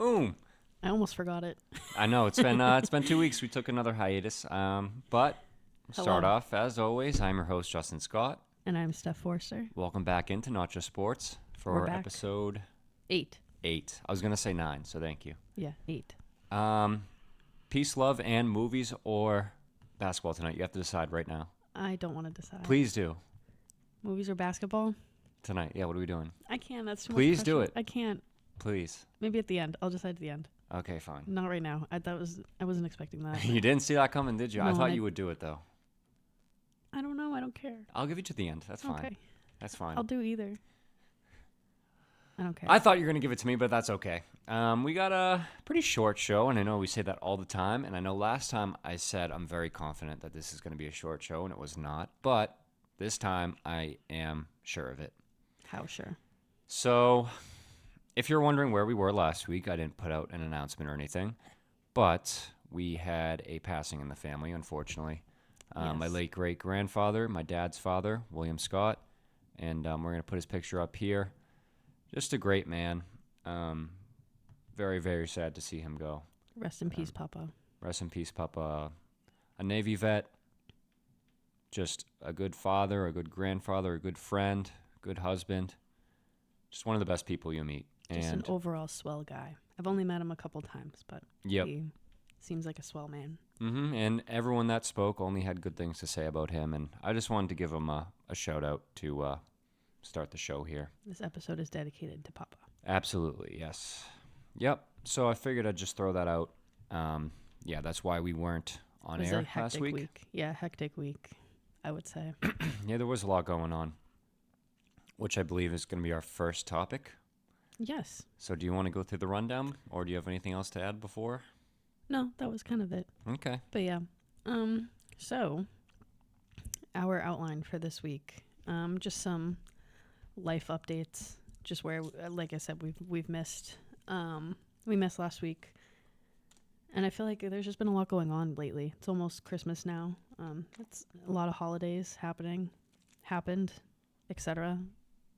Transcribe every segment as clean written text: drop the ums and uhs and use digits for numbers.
Boom. I almost forgot it. I know it's been 2 weeks. We took another hiatus. But start Hello. off as always. I'm your host Justin Scott. And I'm Steph Forster. Welcome back into Not Just Sports We're for back. episode 8. 8. I was gonna say 9, so thank you. Yeah, 8. Peace, love, and movies or basketball tonight. You have to decide right now. I don't want to decide. Please do Movies or basketball? tonight. Yeah, what are we doing? I can't. That's too Please much do pressure. it. I can't. Please. Maybe at the end. I'll decide at the end. Okay, fine. Not right now. I wasn't expecting that. You didn't see that coming, did you? I No, thought I- you would do it though. I don't know. I don't care. I'll give you to the end. That's fine. Okay. That's fine. I'll do either. I don't care. I thought you were going to give it to me, but that's okay. We got a pretty short show, and I know we say that all the time. And I know last time I said I'm very confident that this is going to be a short show, and it was not. But this time I am sure of it. How sure? So if you're wondering where we were last week, I didn't put out an announcement or anything. But we had a passing in the family, unfortunately. My Yes. late great-grandfather, my dad's father, William Scott. And we're going to put his picture up here. Just a great man. Very, very sad to see him go. Rest in peace, Papa. Rest in peace, Papa. A Navy vet. Just a good father, a good grandfather, a good friend, good husband. Just one of the best people you'll meet. Just And an overall swell guy. I've only met him a couple times, but yep. he seems like a swell man. And everyone that spoke only had good things to say about him. And I just wanted to give him a shout out to start the show here. This episode is dedicated to Papa. Absolutely, yes. Yep. So I figured I'd just throw that out. Yeah, that's why we weren't on It was air a hectic last week. Yeah, hectic week, I would say. Yeah, there was a lot going on, which I believe is going to be our first topic. Yes. So do you want to go through the rundown, or do you have anything else to add before? No, that was kind of it. Okay. But yeah. So our outline for this week, just some life updates, just where, like I said, we've missed. We missed last week, and I feel like there's just been a lot going on lately. It's almost Christmas now. It's a lot of holidays happened, etc.,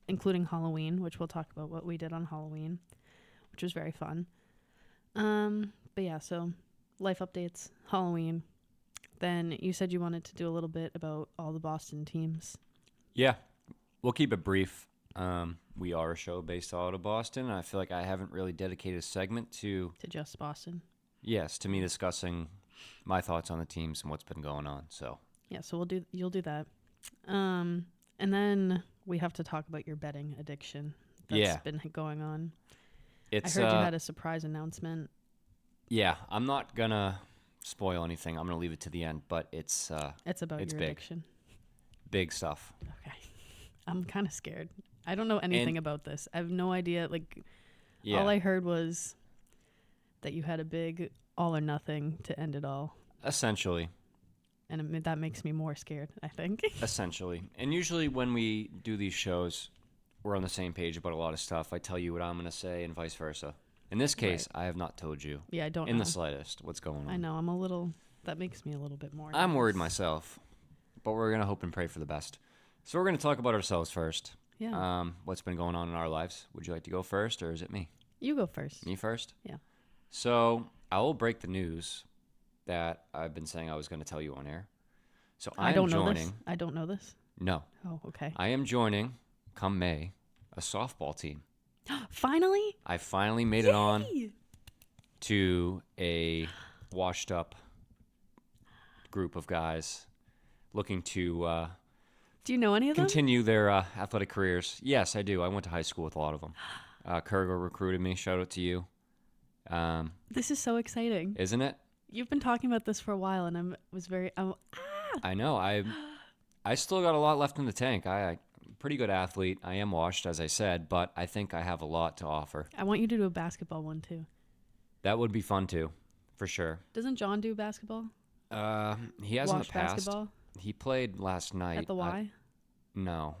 including Halloween, which we'll talk about what we did on Halloween, which was very fun. But yeah, so life updates, Halloween. Then you said you wanted to do a little bit about all the Boston teams. Yeah, we'll keep it brief. We are a show based out of Boston, and I feel like I haven't really dedicated a segment to Just Boston. Yes, to me discussing my thoughts on the teams and what's been going on. So Yeah, so you'll do that. And then we have to talk about your betting addiction that's been going on. I it's heard you had a surprise announcement. yeah. I'm not gonna spoil anything. I'm gonna leave it to the end, but it's About it's your big. addiction. big stuff. Okay. I'm kind of scared. I don't know anything about this. I have no idea. Like, Yeah, all I heard was that you had a big all or nothing to end it all. essentially. And that makes me more scared, I think. Essentially. And usually when we do these shows, we're on the same page about a lot of stuff. I tell you what I'm going to say and vice versa. In this case, I have not told you Yeah, I don't in know. the slightest what's going on. I know. That makes me a little bit more. I'm worried nervous. myself, but we're going to hope and pray for the best. So we're going to talk about ourselves first. Yeah. What's been going on in our lives. Would you like to go first, or is it me? You go first. Me first? Yeah. So I will break the news that I've been saying I was going to tell you on air. So I don't know joining. this. I don't know this. No, Oh, okay. I am joining, come May, a softball team. Finally? I finally made it on Yay! to a washed-up group of guys looking to Do you know any of them? continue their athletic careers. Yes, I do. I went to high school with a lot of them. Kurgo recruited me. Shout out to you. This is so exciting. Isn't it? You've been talking about this for a while, and I know. I still got a lot left in the tank. I'm a pretty good athlete. I am washed, as I said, but I think I have a lot to offer. I want you to do a basketball one too. That would be fun too, for sure. Doesn't John do basketball? He has in the Wash past. basketball He played last night. at the Y. No.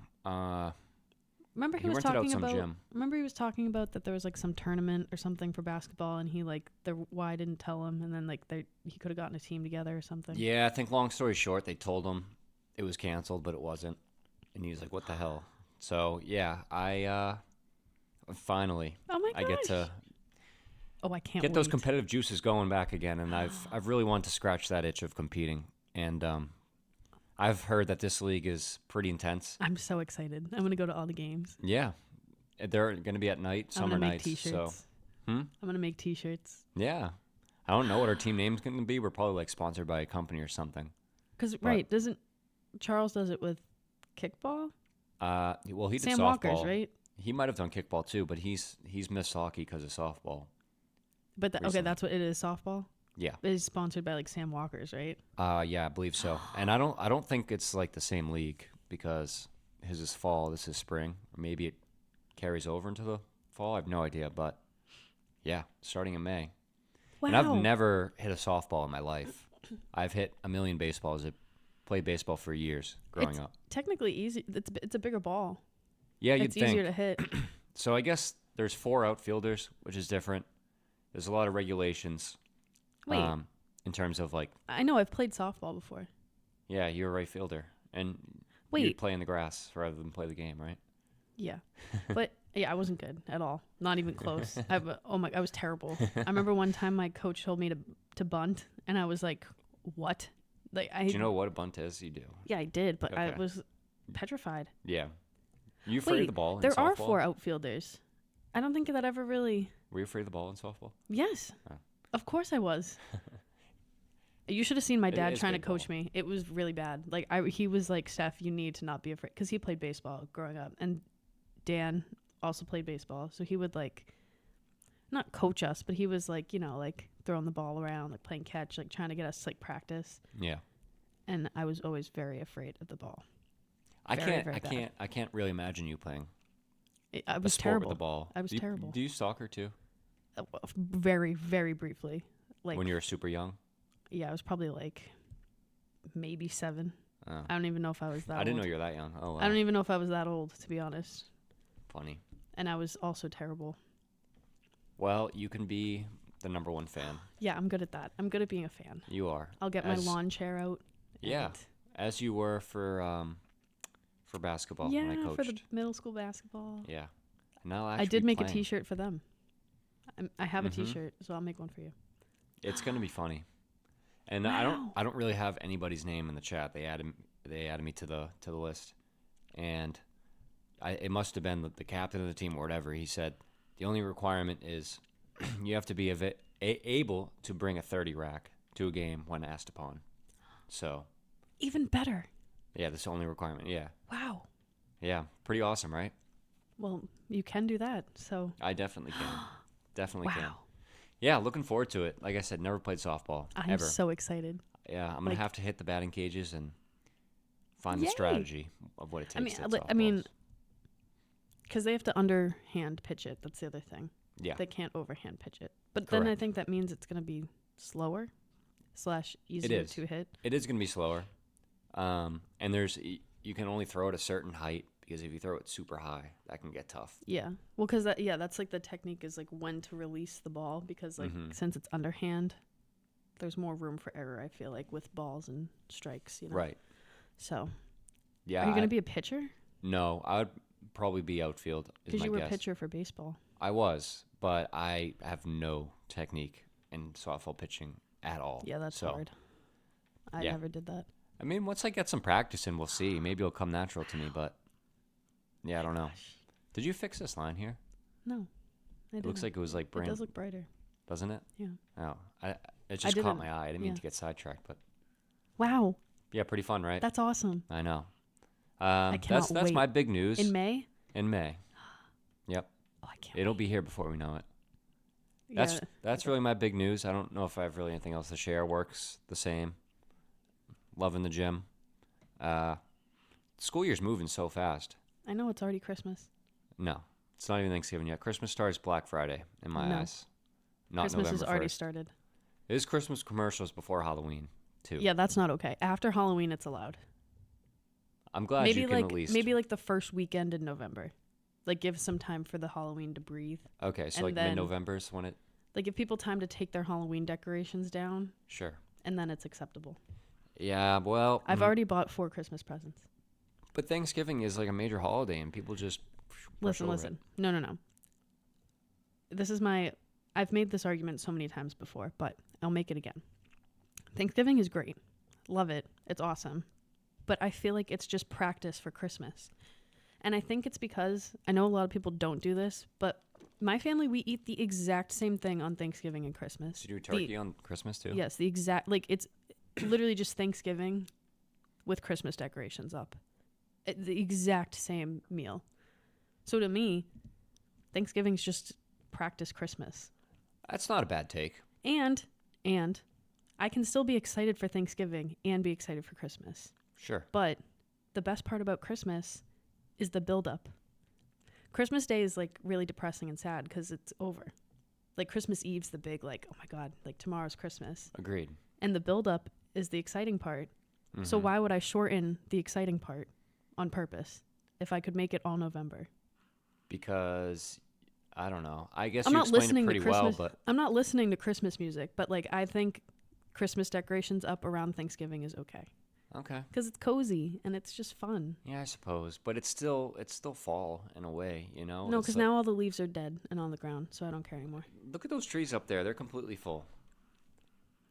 Remember he He was rented out talking some about. gym. Remember he was talking about that there was like some tournament or something for basketball, and he like the Y didn't tell him, and then like he could have gotten a team together or something. Yeah, I think long story short, they told him it was canceled, but it wasn't. And he was like, what the hell? So, yeah, I finally, Oh my gosh. I get to Oh, I can't get wait. those competitive juices going back again. And I've really wanted to scratch that itch of competing. And I've heard that this league is pretty intense. I'm so excited. I'm gonna go to all the games. Yeah, they're going to be at night, I'm summer gonna make nights. T-shirts. So, I'm gonna make T-shirts. yeah, I don't know what our team name's going to be. We're probably like sponsored by a company or something. Because doesn't Charles does it with kickball? Well, he did Sam softball. Walker's, right? He might have done kickball too, but he's missed hockey because of softball. But okay, that's what it is. Softball. Yeah. It is sponsored by like Sam Walker's, right? Yeah, I believe so. And I don't think it's like the same league because his is fall, this is spring, or maybe it carries over into the fall. I have no idea, but yeah, starting in May. Wow. And I've never hit a softball in my life. I've hit a million baseballs. I played baseball for years growing up. Technically easy. It's a bigger ball. Yeah, you'd It's think. easier to hit. So I guess there's 4 outfielders, which is different. There's a lot of regulations. Wait. In terms of like, I know I've played softball before. yeah, you're a right fielder, and Wait. you'd play in the grass rather than play the game, right? Yeah, but yeah, I wasn't good at all. Not even close. I was terrible. I remember one time my coach told me to bunt, and I was like, "What?" Like Do you know what a bunt is? You do. Yeah, I did, but I Okay. was petrified. Yeah. You afraid of Wait, the ball in there softball? are 4 outfielders. I don't think that ever really. Were you afraid of the ball in softball? Yes, Oh. of course I was. You should have seen my It dad is trying to big coach ball. me. It was really bad. Like he was like, "Steph, you need to not be afraid," because he played baseball growing up, and Dan also played baseball, so he would like, not coach us, but he was like, like throwing the ball around, like playing catch, like trying to get us to like practice. Yeah. And I was always very afraid of the ball. I Very, very bad. can't really imagine you playing I a was sport terrible. with the ball. I was terrible. Do you soccer too? Very, very briefly. Like When you were super young? yeah, I was probably like maybe 7. Oh. I don't even know if I was that old. I didn't know you were that young. Oh, wow. I don't even know if I was that old, to be honest. Funny. And I was also terrible. Well, you can be the number 1 fan. Yeah, I'm good at that. I'm good at being a fan. You are. I'll get my lawn chair out. Yeah, and- as you were for basketball when I Yeah, coached. for the middle school basketball. Yeah. And I'll I actually did be make playing. a T-shirt for them. I have a Mhm. T-shirt, so I'll make one for you. It's gonna be funny. And Wow. I don't really have anybody's name in the chat. They added me to the list, and it must have been the captain of the team or whatever. He said the only requirement is you have to be able to bring a 30 rack to a game when asked upon. So Even better. yeah, that's the only requirement. Yeah, Wow. yeah, pretty awesome, right? Well, you can do that. So I definitely can. Definitely can. wow. Yeah, looking forward to it. Like I said, never played softball I'm ever. so excited. Yeah, I'm gonna like- have to hit the batting cages and find Yay. the strategy of what it takes. I mean, to hit I mean, softballs. because they have to underhand pitch it. That's the other thing. yeah, They can't overhand pitch it. But then I Correct. think that means it's going to be slower / easier is. to hit. it is gonna be slower. And you can only throw at a certain height because if you throw it super high, that can get tough. Yeah. Well, because that's like the technique is like when to release the ball because like Mhm. since it's underhand, there's more room for error. I feel like with balls and strikes, Right. So Yeah. are you going to be a pitcher? No, I would probably be outfield. Is Because my you were guess. a pitcher for baseball. I was, but I have no technique in softball pitching at all. Yeah, that's so, hard. I yeah. never did that. I mean, once I get some practice in, we'll see. Maybe it'll come natural to me, but yeah, I don't know. Did you fix this line here? No, I It looks didn't. like it was like It brand, does look brighter. doesn't it? Yeah. Oh, it just caught didn't- my eye. I didn't mean yeah. to get sidetracked, but Wow, yeah, pretty fun, right? that's awesome. I know. cannot That's wait. my big news In May? in May. Yep, Oh, I can't. it'll be here before we know it. That's really my big news. I don't know if I have really anything else to share. Works the same. Loving the gym. School year's moving so fast. I know it's already Christmas. No, it's not even Thanksgiving yet. Christmas starts Black Friday in my No. eyes. Not Christmas November has already 1st. started. It is Christmas commercials before Halloween too. Yeah, that's not okay. After Halloween, it's allowed. I'm glad maybe you can like at least. maybe like the first weekend in November, like give some time for the Halloween to breathe. Okay, so and like then- mid-November is when it. Like give people time to take their Halloween decorations down, Sure. and then it's acceptable. Yeah, well, I've already bought 4 Christmas presents. but Thanksgiving is like a major holiday, and people just brush Listen. over it. No. This is my I've made this argument so many times before, but I'll make it again. Thanksgiving is great. Love it. It's awesome. But I feel like it's just practice for Christmas. And I think it's because I know a lot of people don't do this, but my family, we eat the exact same thing on Thanksgiving and Christmas. Do you do turkey on Christmas too? Yes, the exact, like it's literally just Thanksgiving with Christmas decorations up. The exact same meal. So to me, Thanksgiving's just practice Christmas. That's not a bad take. And I can still be excited for Thanksgiving and be excited for Christmas. Sure. But the best part about Christmas is the build-up. Christmas Day is like really depressing and sad because it's over. Like Christmas Eve's the big like, oh my God, like tomorrow's Christmas. Agreed. And the build-up is the exciting part. Mm-hmm. So why would I shorten the exciting part on purpose if I could make it all November? Because I don't know. I guess I'm you not explained listening it pretty to Christmas. well, but I'm not listening to Christmas music, but like I think Christmas decorations up around Thanksgiving is okay okay. because it's cozy and it's just fun. Yeah, I suppose. But it's still fall in a way, you know? No, It's because like, now all the leaves are dead and on the ground, so I don't care anymore. look at those trees up there. They're completely full.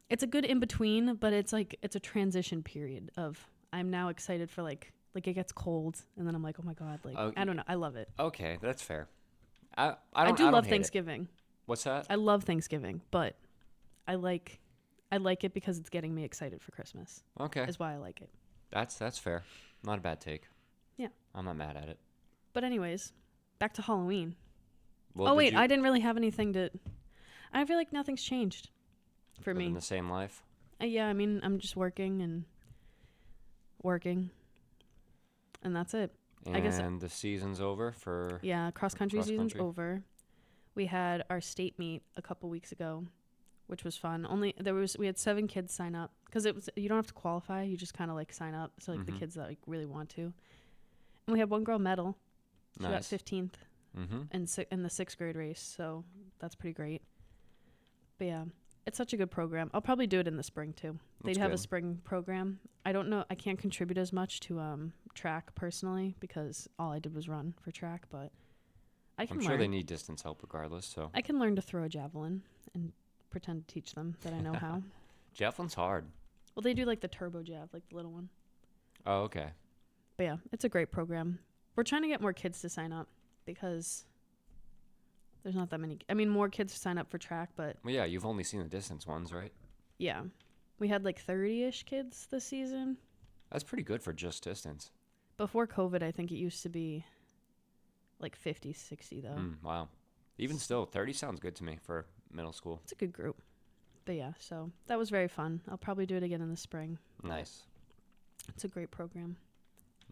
It's a good in between, but it's like it's a transition period of I'm now excited for like it gets cold and then I'm like, oh my God, like I don't know, I love it. Okay, that's fair. I do love hate it. Thanksgiving. What's that? I love Thanksgiving, but I like it because it's getting me excited for Christmas. Okay. Is why I like it. That's fair. Not a bad take. Yeah. I'm not mad at it. But anyways, back to Halloween. Well, Oh wait, I didn't really have anything to. I feel like nothing's changed for me. In the same life. Yeah, I mean, I'm just working, and that's it. And I guess the season's over for. Yeah, cross country season's cross-country. over. We had our state meet a couple weeks ago, which was fun. We had 7 kids sign up because you don't have to qualify, you just kind of like sign up. So like the kids that like really want to. And we had one girl medal. She got 15th in the 6th grade race, so that's pretty great. But yeah, it's such a good program. I'll probably do it in the spring too. They'd have a spring program. I don't know. I can't contribute as much to track personally because all I did was run for track, but I can I'm learn. sure they need distance help regardless, so. I can learn to throw a javelin and pretend to teach them that I know how. Javelin's hard. Well, they do like the turbo jav, like the little one. Oh, okay. But yeah, it's a great program. We're trying to get more kids to sign up because there's not that many. I mean, more kids sign up for track, but Well, yeah, you've only seen the distance ones, right? yeah. We had like 30-ish kids this season. That's pretty good for just distance. Before COVID, I think it used to be like 50, 60 though. Wow. Even still, 30 sounds good to me for middle school. It's a good group. But yeah, so that was very fun. I'll probably do it again in the spring. Nice. It's a great program.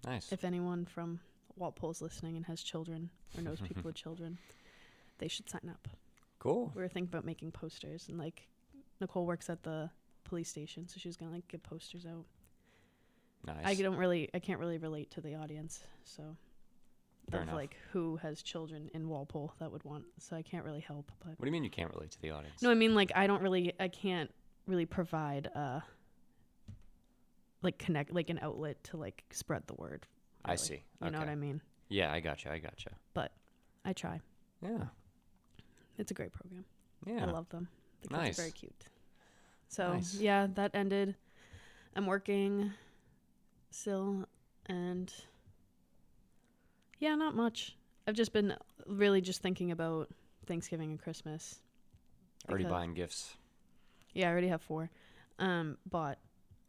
Nice. If anyone from Walpole's listening and has children or knows people with children, they should sign up. Cool. We were thinking about making posters, and like Nicole works at the police station, so she was gonna like get posters out. Nice. I can't really relate to the audience, so Fair of enough. like who has children in Walpole that would want, so I can't really help. But What do you mean you can't relate to the audience? no, I mean like I can't really provide like connect like an outlet to like spread the word. I really. see. You know what I mean? Yeah, I gotcha. But I try. Yeah. It's a great program. Yeah. I love them. The kids Nice. are very cute. So Nice. yeah, that ended. I'm working still, and yeah, not much. I've just been really just thinking about Thanksgiving and Christmas. Already because- buying gifts. Yeah, I already have 4. Bought.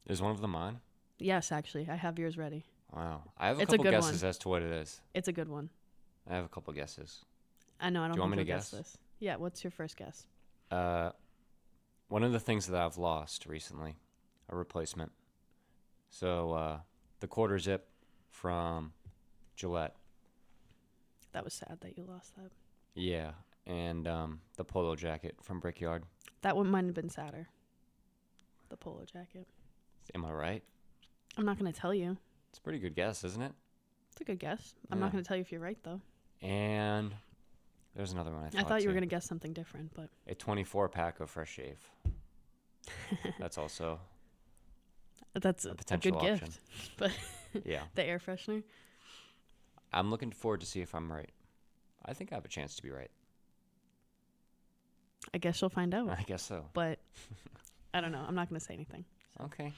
Is one of them mine? Yes, actually, I have yours ready. Wow. I have a It's a couple good guesses one. as to what it is. It's a good one. I have a couple guesses. I know. I don't Do you want think me to you'll guess? this. Yeah. What's your first guess? One of the things that I've lost recently, a replacement. So the quarter zip from Gillette. That was sad that you lost that. Yeah. And the polo jacket from Brickyard. That one might have been sadder. The polo jacket. Am I right? I'm not going to tell you. It's a pretty good guess, isn't it? It's a good guess. I'm not Yeah. going to tell you if you're right, though. And there's another one I thought you were too. going to guess something different, but A 24-pack of Fresh Shave. That's also that's a a potential good option. gift. But Yeah. the air freshener. I'm looking forward to see if I'm right. I think I have a chance to be right. I guess you'll find out. I guess so. But I don't know. I'm not going to say anything. Okay.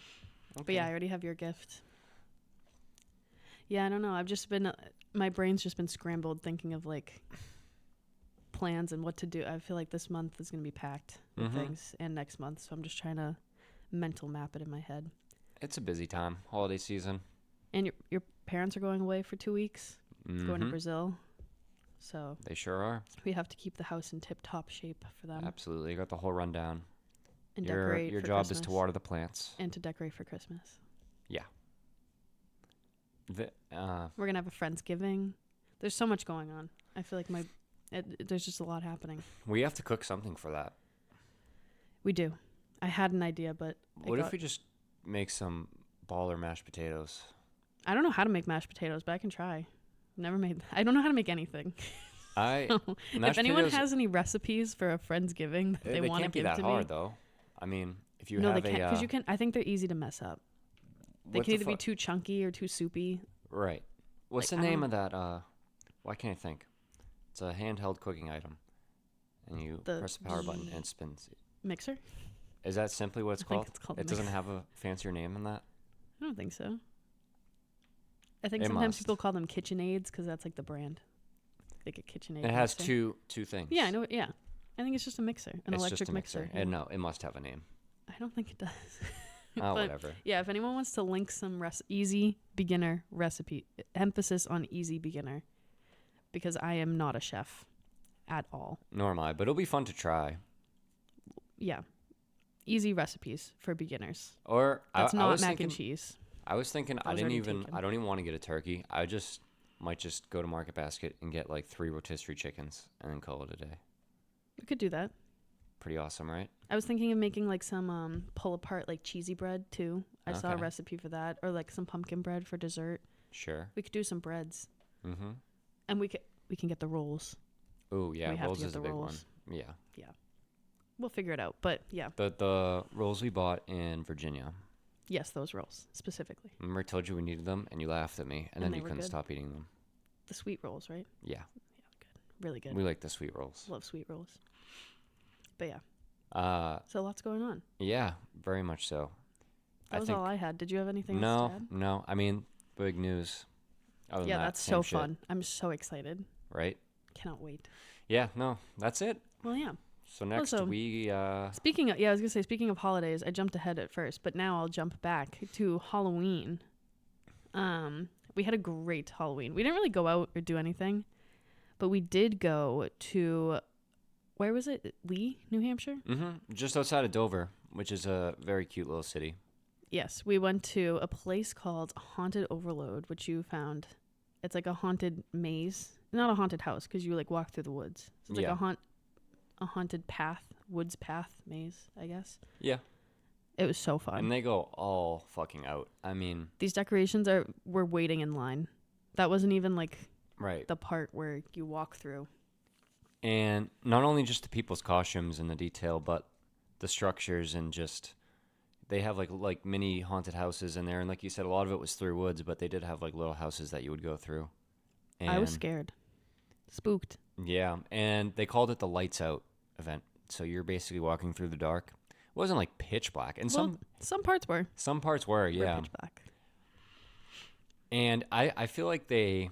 But yeah, I already have your gift. Yeah, I don't know. I've just been, my brain's just been scrambled thinking of like plans and what to do. I feel like this month is going to be packed with things and next month. So I'm just trying to mental map it in my head. It's a busy time, holiday season. And your parents are going away for 2 weeks, going to Brazil. So they sure are. We have to keep the house in tip-top shape for them. Absolutely. You got the whole rundown. And decorate your for job Christmas. is to water the plants. And to decorate for Christmas. Yeah. We're going to have a Friendsgiving. There's so much going on. I feel like there's just a lot happening. We have to cook something for that. We do. I had an idea, but... What if we just make some baller mashed potatoes? I don't know how to make mashed potatoes, but I can try. Never made... I don't know how to make anything. If anyone has any recipes for a Friendsgiving that they want to give to me... They can't be that hard, though. I mean, if you no, have they can't, because you can... I think they're easy to mess up. They can either be too chunky or too soupy. Right. What's the name of that? Why can't I think? It's a handheld cooking item. And you press the power button and it spins. Mixer? Is that simply what it's called? It's called it doesn't have a fancier name than that? I don't think so. I think sometimes people call them KitchenAids because that's like the brand. Like a KitchenAid. It has two things. Yeah, I know. Yeah. I think it's just a mixer, an electric just a mixer. Yeah. And no, it must have a name. I don't think it does. Oh, whatever. Yeah, if anyone wants to link some easy beginner recipe, emphasis on easy beginner, because I am not a chef at all. Nor am I, but it'll be fun to try. Yeah. Easy recipes for beginners. Or that's not mac and cheese. I was thinking I don't even want to get a turkey. I might just go to Market Basket and get like 3 rotisserie chickens and then call it a day. We could do that. Pretty awesome, right? I was thinking of making like some pull apart like cheesy bread too. I saw a recipe for that, or like some pumpkin bread for dessert. Sure. We could do some breads. Mm-hmm. And we can get the rolls. Oh yeah, rolls is a big one. Yeah. Yeah. We'll figure it out, but yeah. The rolls we bought in Virginia. Yes, those rolls specifically. Remember I told you we needed them and you laughed at me and then you couldn't stop eating them. The sweet rolls, right? Yeah. Yeah, good. Really good. We like the sweet rolls. Love sweet rolls. But yeah. So lots going on. Yeah, very much so. That was all I had. Did you have anything else to add? No. I mean, big news. Yeah, that's so fun. I'm so excited. Right? Cannot wait. Yeah, no, that's it. Well, yeah. So next we... I was going to say, speaking of holidays, I jumped ahead at first, but now I'll jump back to Halloween. We had a great Halloween. We didn't really go out or do anything, but we did go to... Where was it? Lee, New Hampshire? Mm-hmm. Just outside of Dover, which is a very cute little city. Yes, we went to a place called Haunted Overload, which you found. It's like a haunted maze. Not a haunted house, because you like walk through the woods. So it's like a haunted path, woods path maze, I guess. Yeah. It was so fun. And they go all fucking out. I mean... These decorations we're waiting in line. That wasn't even like the part where you walk through. And not only just the people's costumes and the detail, but the structures and just... They have like mini haunted houses in there. And like you said, a lot of it was through woods, but they did have like little houses that you would go through. And I was scared. Spooked. Yeah. And they called it the Lights Out event. So you're basically walking through the dark. It wasn't like pitch black. And some parts were. Some parts were, yeah. Pitch black. And I feel like they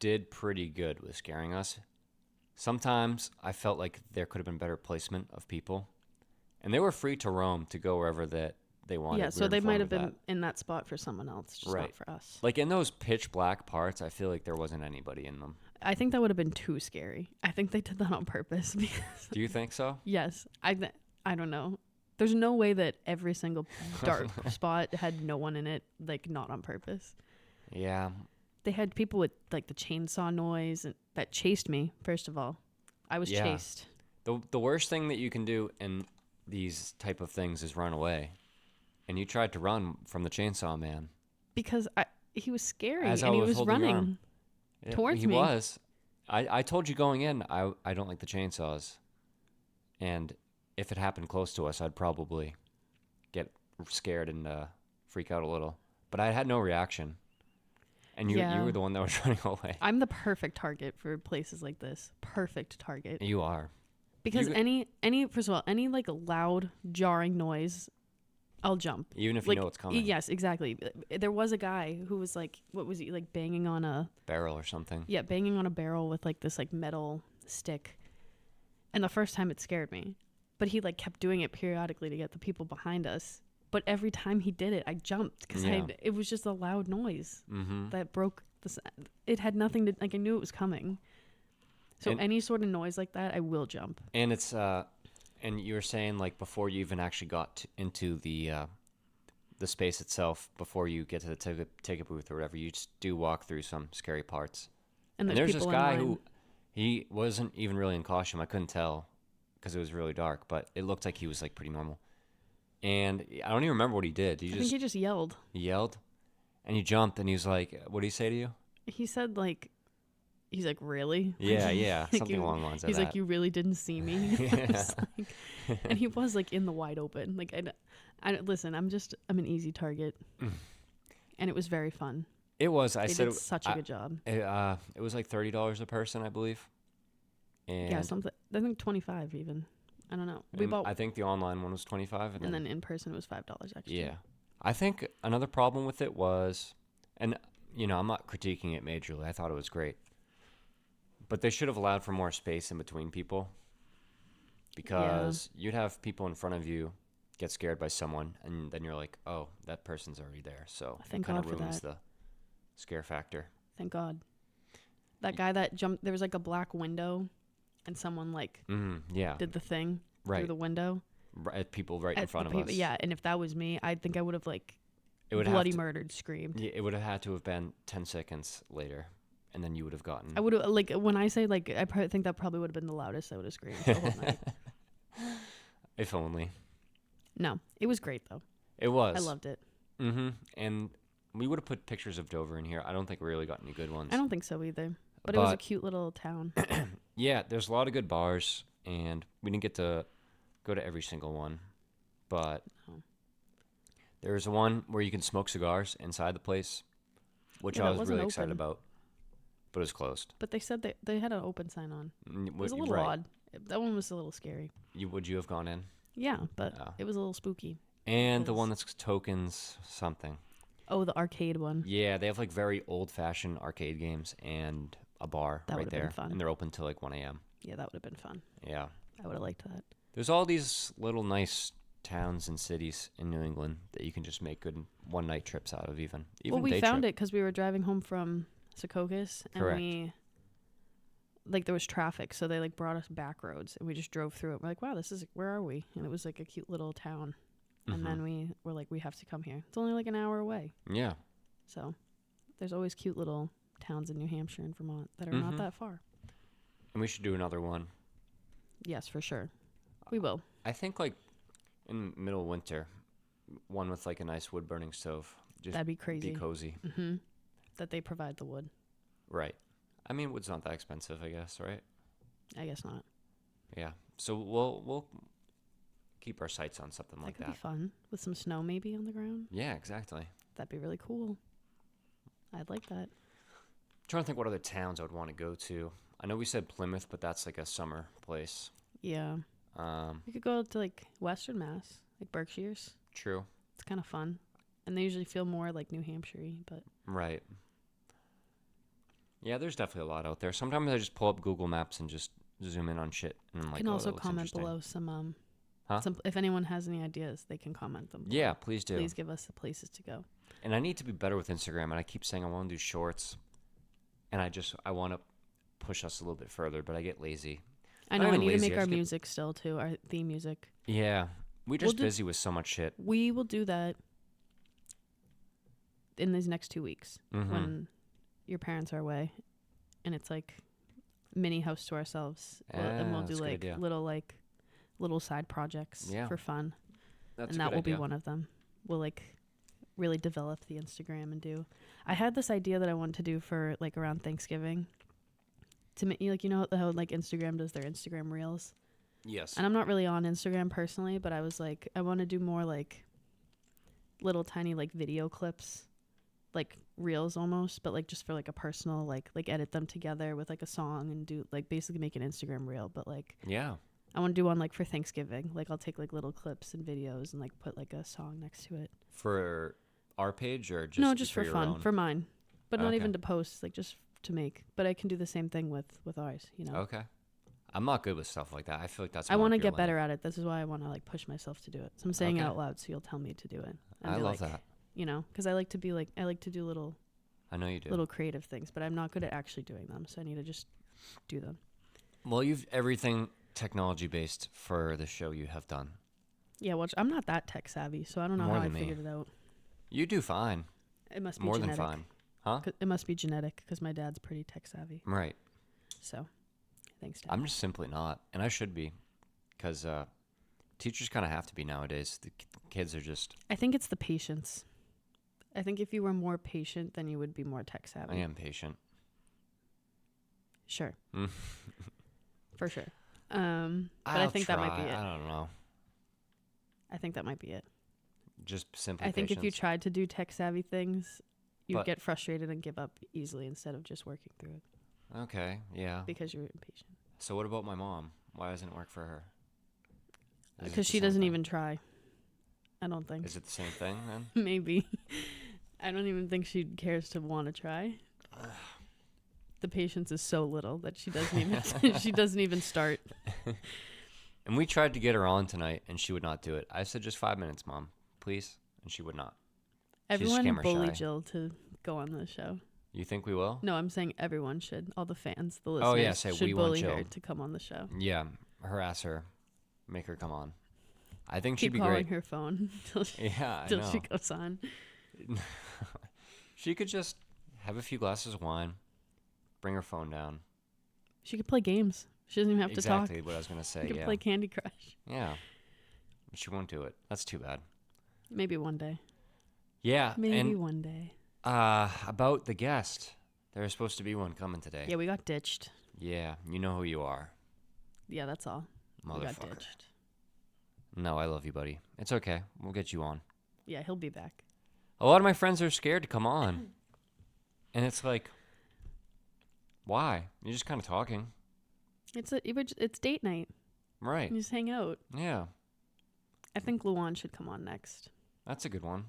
did pretty good with scaring us. Sometimes I felt like there could have been better placement of people. And they were free to roam to go wherever that they wanted. Yeah, so they might have been in that spot for someone else, just not for us. Like in those pitch black parts, I feel like there wasn't anybody in them. I think that would have been too scary. I think they did that on purpose. Because Do you think so? Yes. I don't know. There's no way that every single dark spot had no one in it, like not on purpose. Yeah. They had people with like the chainsaw noise and that chased me, first of all. I was chased. The worst thing that you can do in these type of things is run away. And you tried to run from the chainsaw man. Because he was scary and he was running towards me. He was. I told you going in, I don't like the chainsaws. And if it happened close to us, I'd probably get scared and freak out a little. But I had no reaction. And you were the one that was running away. I'm the perfect target for places like this. Perfect target. You are. Because first of all, any like loud jarring noise, I'll jump. Even if like, you know it's coming. Yes, exactly. There was a guy who was like, what was he like, banging on a barrel or something. Yeah, banging on a barrel with like this like metal stick. And the first time it scared me, but he like kept doing it periodically to get the people behind us. But every time he did it, I jumped because it was just a loud noise that broke the. It had nothing to like. I knew it was coming. So any sort of noise like that, I will jump. And it's and you were saying like before you even actually got into the space itself, before you get to the ticket booth or whatever, you just do walk through some scary parts. And there's this guy who he wasn't even really in costume. I couldn't tell because it was really dark, but it looked like he was like pretty normal. And I don't even remember what he did. I think he just yelled. He yelled, and he jumped, and he was like, "What did he say to you?" He said like. He's like, really? Yeah, yeah, like something along the lines of that. He's like, you really didn't see me? Yeah. And he was like in the wide open. Like, listen, I'm an easy target. And it was very fun. It was. They did such a good job. It was like $30 a person, I believe. And yeah, something. I think 25 even. I don't know. I think the online one was 25, and then in person it was $5 extra. Yeah, I think another problem with it was, and you know, I'm not critiquing it majorly. I thought it was great. But they should have allowed for more space in between people, because you'd have people in front of you get scared by someone, and then you're like, oh, that person's already there. So it kind of ruins the scare factor. Thank God. That guy that jumped, there was like a black window, and someone like did the thing through the window. At people right in front of us. Yeah, and if that was me, I think I would have like bloody murdered, screamed. Yeah, it would have had to have been 10 seconds later. And then you would have gotten. I would have, like, when I say, like, I think that probably would have been the loudest I would have screamed the whole night. If only. No, it was great, though. It was. I loved it. And we would have put pictures of Dover in here. I don't think we really got any good ones. I don't think so either. But it was a cute little town. Yeah, there's a lot of good bars, and we didn't get to go to every single one. But there's one where you can smoke cigars inside the place, which I was really excited about. But it was closed. But they said they had an open sign on. It was a little odd. That one was a little scary. Would you have gone in? Yeah, but it was a little spooky. And the one that's tokens something. Oh, the arcade one. Yeah, they have like very old-fashioned arcade games and a bar right there. Been fun. And they're open till like 1 a.m. Yeah, that would have been fun. Yeah. I would have liked that. There's all these little nice towns and cities in New England that you can just make good one-night trips out of even well, we found it because we were driving home from Secaucus, and we there was traffic, so they like brought us back roads, and we just drove through it. We're like, wow, where are we? And it was like a cute little town, and then we were like, we have to come here. It's only like an hour away. Yeah. So there's always cute little towns in New Hampshire and Vermont that are not that far. And we should do another one. Yes, for sure. We will. I think like in middle of winter, one with like a nice wood burning stove. That'd be crazy. Be cozy. That they provide the wood. Right. I mean, wood's not that expensive, I guess, right? I guess not. Yeah. So we'll keep our sights on something like that. That could be fun. With some snow maybe on the ground. Yeah, exactly. That'd be really cool. I'd like that. I'm trying to think what other towns I would want to go to. I know we said Plymouth, but that's like a summer place. Yeah. We could go to like Western Mass, like Berkshire's. True. It's kind of fun. And they usually feel more like New Hampshire-y, but... Right. Yeah, there's definitely a lot out there. Sometimes I just pull up Google Maps and just zoom in on shit. And I'm like, you can also comment below some, if anyone has any ideas, they can comment them below. Yeah, please do. Please give us the places to go. And I need to be better with Instagram, and I keep saying I want to do shorts. And I want to push us a little bit further, but I get lazy. I know, I need to make our music still, too, our theme music. Yeah, we're just busy with so much shit. We will do that in these next 2 weeks when your parents are away, and it's like mini house to ourselves, and we'll do like little side projects for fun. And that will be one of them. We'll like really develop the Instagram and do. I had this idea that I wanted to do for like around Thanksgiving. To make, like, you know how like Instagram does their Instagram reels. Yes. And I'm not really on Instagram personally, but I was like, I want to do more like little tiny like video clips, like reels almost, but like just for like a personal like edit them together with like a song and do like basically make an Instagram reel. But like, yeah, I want to do one like for Thanksgiving. Like I'll take like little clips and videos and like put like a song next to it. For our page or just No, just for for your fun, own? for mine, but not Okay. even to post. Like just to make. But I can do the same thing with ours. Okay. I'm not good with stuff like that. I feel like that's I more want to up your get better lane. at it. This is why I want to like push myself to do it. So I'm saying it Okay. out loud, so you'll tell me to do it. And I be love like, that. because I like to be like I like to do little I know you do. little creative things, but I'm not good at actually doing them. So I need to just do them. Well, you've everything technology based for the show you have done. Yeah, well, I'm not that tech savvy, so I don't know More how I than me. figured it out. You do fine. It must be More genetic. than fine. Huh? It must be genetic because my dad's pretty tech savvy. Right. So, thanks, Dad. I'm just simply not, and I should be, because teachers kind of have to be nowadays. The kids are just. I think it's the patience. I think if you were more patient, then you would be more tech savvy. I am patient. Sure. Mm. For sure. But I I'll think that might be try. it. I don't know. I think that might be it. Just simply. I think if you patience. tried to do tech savvy things, you'd But- get frustrated and give up easily instead of just working through it Okay. Yeah. because you're impatient. So what about my mom? Why doesn't it work for her? Is it Because the she same doesn't thing? even try. I don't think. Is it the same thing then? Maybe. I don't even think she cares to want to try. The patience is so little that she doesn't even she doesn't even start. And we tried to get her on tonight, and she would not do it. I said, just 5 minutes, Mom, please. And she would not. Everyone camera bully shy. Jill to go on the show. You think we will? No, I'm saying everyone should. All the fans, the listeners Oh, yeah, say should we want bully her Jill. to come on the show. Yeah, harass her. Make her come on. I think Keep she'd be calling great. her phone till she, Yeah, I till know. she goes on. She could just have a few glasses of wine, bring her phone down. She could play games. She doesn't even have Exactly to talk. what I was going to She say, could yeah. play Candy Crush. Yeah. But she won't do it. That's too bad. Maybe one day. Yeah, Maybe and one day. about the guest. There's supposed to be one coming today. Yeah, we got ditched. Yeah, you know who you are, Yeah, that's all. We got motherfucker. ditched. No, I love you, buddy. It's okay. We'll get you on. Yeah, he'll be back. A lot of my friends are scared to come on. And it's like, why? You're just kind of talking. It's date night. Right. You just hang out. Yeah. I think Luan should come on next. That's a good one.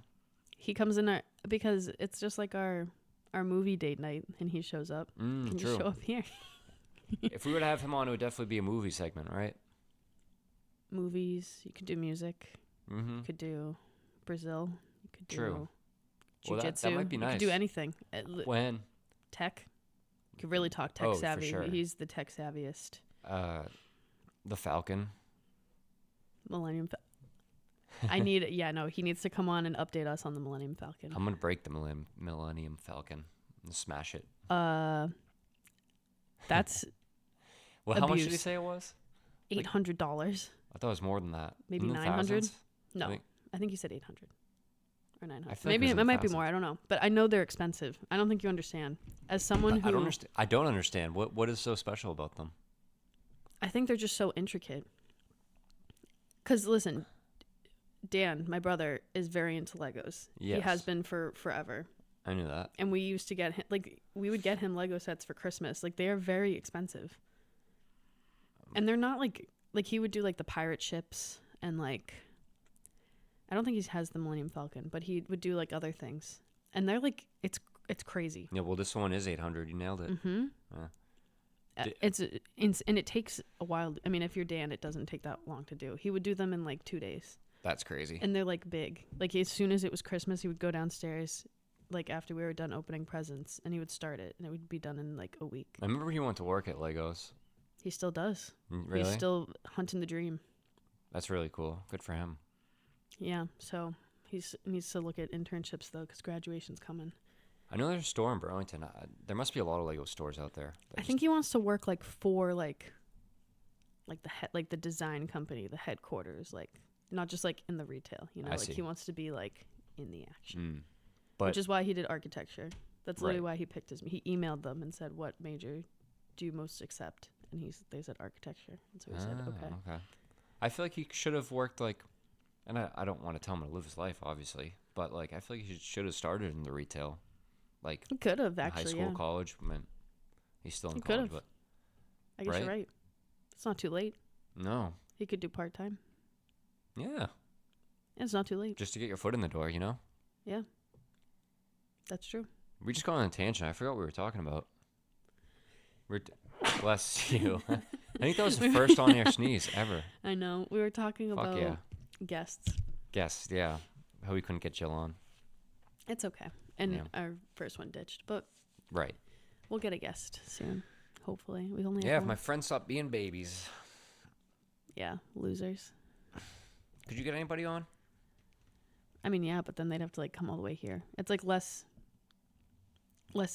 He comes in because it's just like our movie date night, and he shows up. Can you True. show up here? If we were to have him on, it would definitely be a movie segment, right? Movies. You could do music. Mm-hmm. You could do Brazil. You could True. do Well, jiu-jitsu. that might be You nice. could do anything. When? Tech. You could really talk tech Oh, for savvy. sure. He's the tech savviest. The Falcon. Millennium I need, he needs to come on and update us on the Millennium Falcon. I'm going to break the Millennium Falcon and smash it. That's Well, how much did he abuse. say it was? $800. I thought it was more than that. Maybe In the 900? thousands? No, think- I think he said 800 or 900. I feel like Maybe it was in it the might be thousands. more. I don't know, but I know they're expensive. I don't think you understand. As someone who I don't understand. I don't understand. What is so special about them? I think they're just so intricate. Because listen, Dan, my brother, is very into Legos. He has Yes. been for forever. I knew that. And we used to get him, we would get him Lego sets for Christmas. Like, they are very expensive. And they're not like he would do like the pirate ships and like, I don't think he has the Millennium Falcon, but he would do like other things. And they're like, it's crazy. Yeah, well, this one is 800. You nailed it. Mm-hmm. Di- And it takes a while. I mean, if you're Dan, it doesn't take that long to do. He would do them in like 2 days. That's crazy. And they're like big. Like, as soon as it was Christmas, he would go downstairs, like after we were done opening presents, and he would start it, and it would be done in like a week. I remember he went to work at Legos. He still does. Really? He's still hunting the dream. That's really cool. Good for him. Yeah. So he needs to look at internships though, because graduation's coming. I know there's a store in Burlington. There must be a lot of Lego stores out there. I think he wants to work like for like the design company, the headquarters, like not just like in the retail. You know, I like see. he wants to be like in the action. But Which is why he did architecture. That's literally Right. why he picked he emailed them and said, what major do you most accept? And they said architecture. And so he said, okay. Okay. I feel like he should have worked like, and I don't want to tell him to live his life, obviously, but like I feel like he should have started in the retail, like He could have in actually, high school, yeah. college. I mean, he's still in He college, could've. but I guess you're right. It's not too late. No. He could do part-time. Yeah. It's not too late. Just to get your foot in the door, you know? Yeah. That's true. We just got on a tangent. I forgot what we were talking about. Bless you. I think that was the first on-air sneeze ever. I know. We were talking Fuck about yeah. guests. Guess, yeah. How we couldn't get Jill on. It's okay. And Yeah. our first one ditched, but Right. we'll get a guest soon. Hopefully. We only have Yeah, if one. my friends stop being babies. Yeah, losers. Could you get anybody on? I mean, yeah, but then they'd have to like come all the way here. It's like less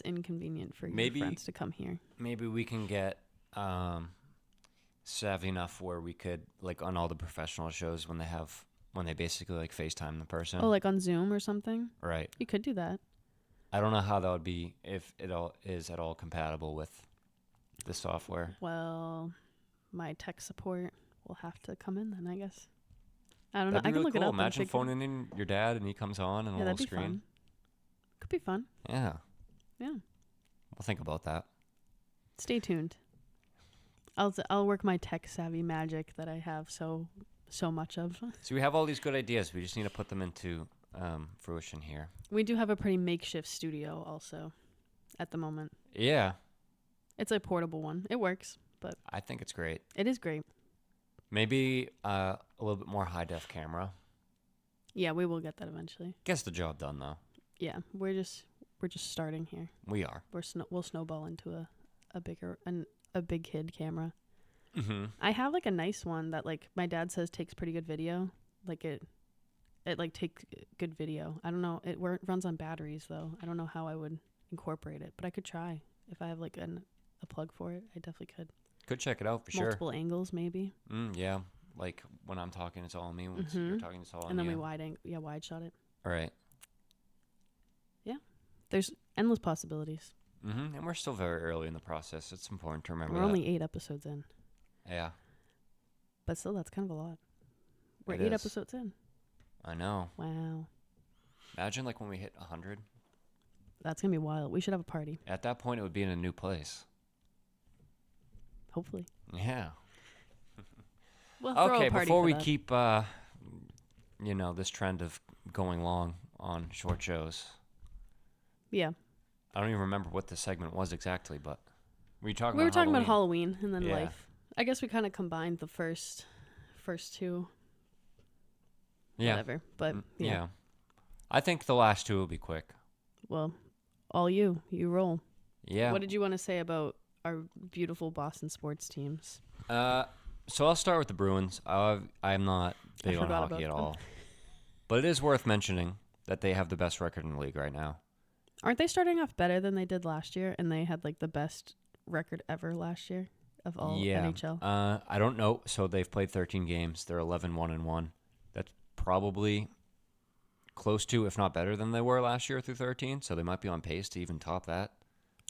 inconvenient for your friends to come here. Maybe we can get savvy enough where we could, like, on all the professional shows when they basically like FaceTime the person. Oh, like on Zoom or something? Right. You could do that. I don't know how that would be, if it all is at all compatible with the software. Well, my tech support will have to come in then, I guess. I don't That'd know. be I can really look cool. it up. Imagine phoning in your dad and he comes on and Yeah, a that'd little be screen. fun. Could be fun. Yeah. Yeah. We'll think about that. Stay tuned. I'll work my tech savvy magic that I have so much of. So we have all these good ideas. We just need to put them into fruition here. We do have a pretty makeshift studio also at the moment. Yeah. It's a portable one. It works, but I think it's great. it is great. Maybe a little bit more high def camera. Yeah, we will get that eventually. Gets the job done though. Yeah, we're just starting here. We are. We'll snowball into a big kid camera. Mm-hmm. I have like a nice one that like my dad says takes pretty good video. Like it like takes good video. I don't know. It runs on batteries though. I don't know how I would incorporate it, but I could try if I have like a plug for it. I definitely could. Could check it out for Multiple angles maybe. Yeah. Like when I'm talking, it's all on me. When Mhm. you're talking, it's all on And then you. we wide shot it. All right. There's endless possibilities. Mm-hmm. And we're still very early in the process. It's important to remember We're that. only 8 episodes in, Yeah. but still that's kind of a lot. We're It 8 is. episodes in. I know. Wow. Imagine like when we hit 100. That's going to be wild. We should have a party. At that point, it would be in a new place. Hopefully. Yeah. We'll throw Okay, a party before for we that. keep, this trend of going long on short shows, Yeah. I don't even remember what the segment was exactly, but were you talking We were about talking about Halloween? Halloween and then Yeah. life. I guess we kind of combined the first two. Yeah. Whatever. But Yeah. I think the last two will be quick. Well, all you roll. Yeah. What did you want to say about our beautiful Boston sports teams? So I'll start with the Bruins. I'm not big on forgot hockey at about all. But it is worth mentioning that they have the best record in the league right now. Aren't they starting off better than they did last year? And they had like the best record ever last year of all NHL. I don't know. So they've played 13 games. They're 11-1-1. That's probably close to, if not better than they were last year through 13. So they might be on pace to even top that.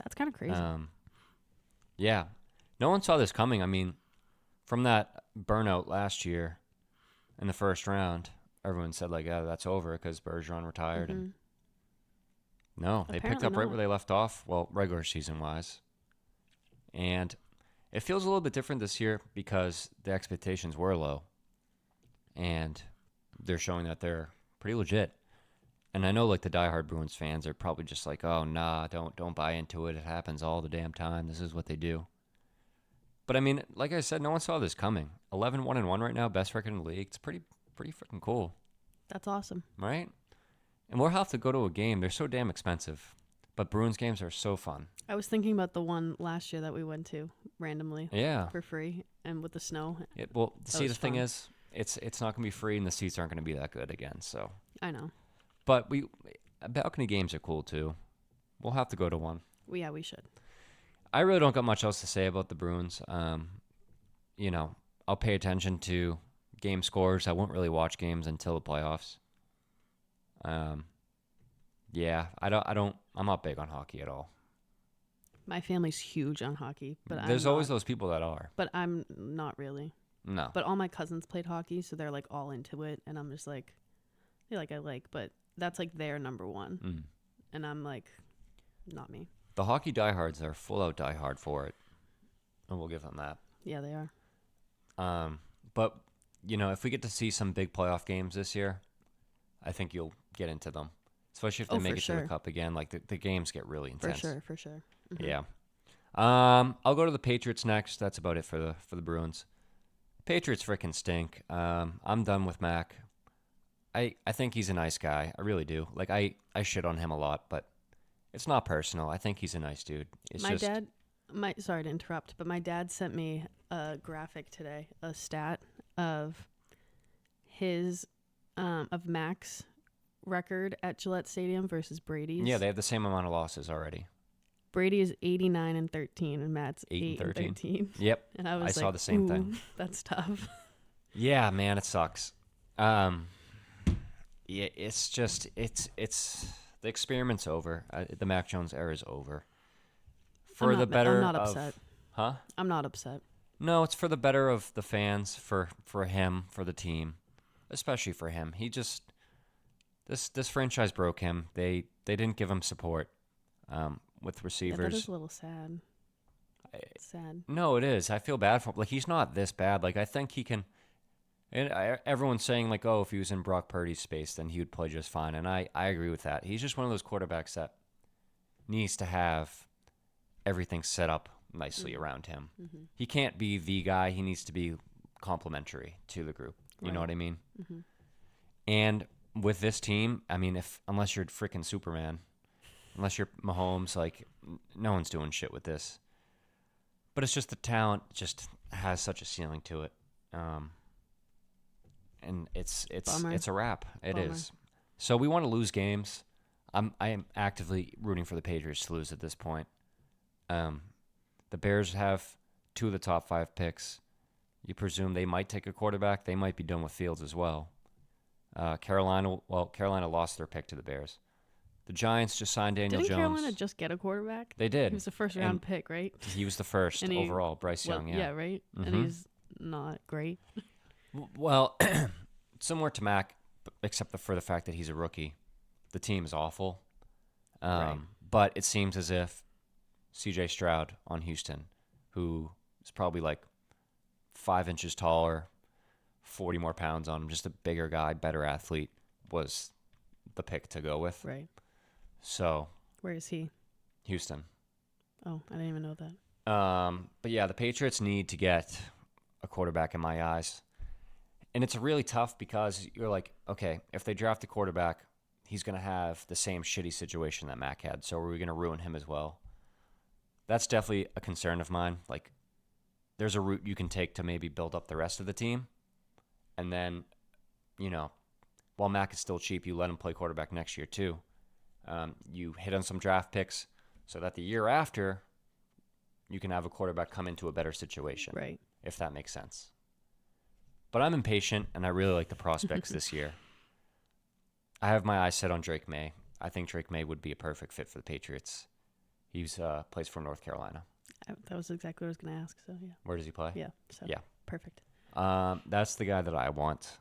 That's kind of crazy. Yeah. No one saw this coming. I mean, from that burnout last year in the first round, everyone said, like, yeah, that's over because Bergeron retired. And no, they picked Apparently up right not. where they left off, well, regular season-wise. And it feels a little bit different this year because the expectations were low. And they're showing that they're pretty legit. And I know, like, the diehard Bruins fans are probably just like, oh, nah, don't buy into it. It happens all the damn time. This is what they do. But, I mean, like I said, no one saw this coming. 11-1-1 right now, best record in the league. It's pretty freaking cool, That's awesome. right? And we'll have to go to a game. They're so damn expensive. But Bruins games are so fun. I was thinking about the one last year that we went to randomly Yeah. for free and with the snow. Well, see, was the thing fun. is, it's not going to be free and the seats aren't going to be that good again. So, I know. but balcony games are cool too. We'll have to go to one. Yeah, we should. I really don't got much else to say about the Bruins. I'll pay attention to game scores. I won't really watch games until the playoffs. Yeah, I'm not big on hockey at all. My family's huge on hockey, but There's always those people that are. But I'm not really. No. But all my cousins played hockey, so they're like all into it, and I'm just like, but that's like their number one, and I'm like, not me. The hockey diehards are full out diehard for it, and we'll give them that. Yeah, they are. But, if we get to see some big playoff games this year, I think you'll get into them. Especially if they make it to the Cup again. Like, the games get really intense. For sure. Mm-hmm. Yeah. I'll go to the Patriots next. That's about it for the Bruins. Patriots freaking stink. I'm done with Mac. I think he's a nice guy. I really do. Like, I shit on him a lot, but it's not personal. I think he's a nice dude. It's dad, sorry to interrupt, but my dad sent me a graphic today, a stat of his, of Mac's record at Gillette Stadium versus Brady's. Yeah, they have the same amount of losses already. Brady is 89-13, and Matt's 8-13. Yep, and I saw the same thing. That's tough. Yeah, man, it sucks. Yeah, it's just the experiment's over. The Mac Jones era is over. I'm not upset. Huh? I'm not upset. No, it's for the better of the fans, for him, for the team, especially for him. He just this franchise broke him. They didn't give him support with receivers. Yeah, that is a little sad. It's sad. No, it is. I feel bad for him. Like, he's not this bad. Like, I think he can. And everyone's saying, like, oh, if he was in Brock Purdy's space, then he would play just fine. And I agree with that. He's just one of those quarterbacks that needs to have everything set up nicely around him. Mm-hmm. He can't be the guy. He needs to be complementary to the group. You know what I mean? Mm-hmm. And with this team, I mean, unless you're freaking Superman, unless you're Mahomes, like, no one's doing shit with this. But it's just the talent just has such a ceiling to it. And it's a wrap. It is. So we want to lose games. I am actively rooting for the Patriots to lose at this point. The Bears have 2 of the top 5 picks. You presume they might take a quarterback. They might be done with Fields as well. Carolina lost their pick to the Bears. The Giants just signed Daniel Jones. Didn't Carolina just get a quarterback? They did. He was the first round pick, right? He was the first overall, Bryce Young. Yeah, right. Mm-hmm. And he's not great. Well, similar to Mac, except for the fact that he's a rookie. The team is awful. Right. But it seems as if C.J. Stroud on Houston, who is probably like 5 inches taller, 40 more pounds on him, just a bigger guy, better athlete, was the pick to go with. Right. So. Where is he? Houston. Oh, I didn't even know that. But yeah, the Patriots need to get a quarterback in my eyes. And it's really tough because you're like, okay, if they draft a quarterback, he's going to have the same shitty situation that Mac had. So are we going to ruin him as well? That's definitely a concern of mine. Like, there's a route you can take to maybe build up the rest of the team. And then, while Mac is still cheap, you let him play quarterback next year too. You hit on some draft picks so that the year after, you can have a quarterback come into a better situation. Right. If that makes sense. But I'm impatient, and I really like the prospects this year. I have my eyes set on Drake May. I think Drake May would be a perfect fit for the Patriots. He's plays for North Carolina. That was exactly what I was going to ask. So yeah. Where does he play? Yeah. So yeah. Perfect. That's the guy that I want.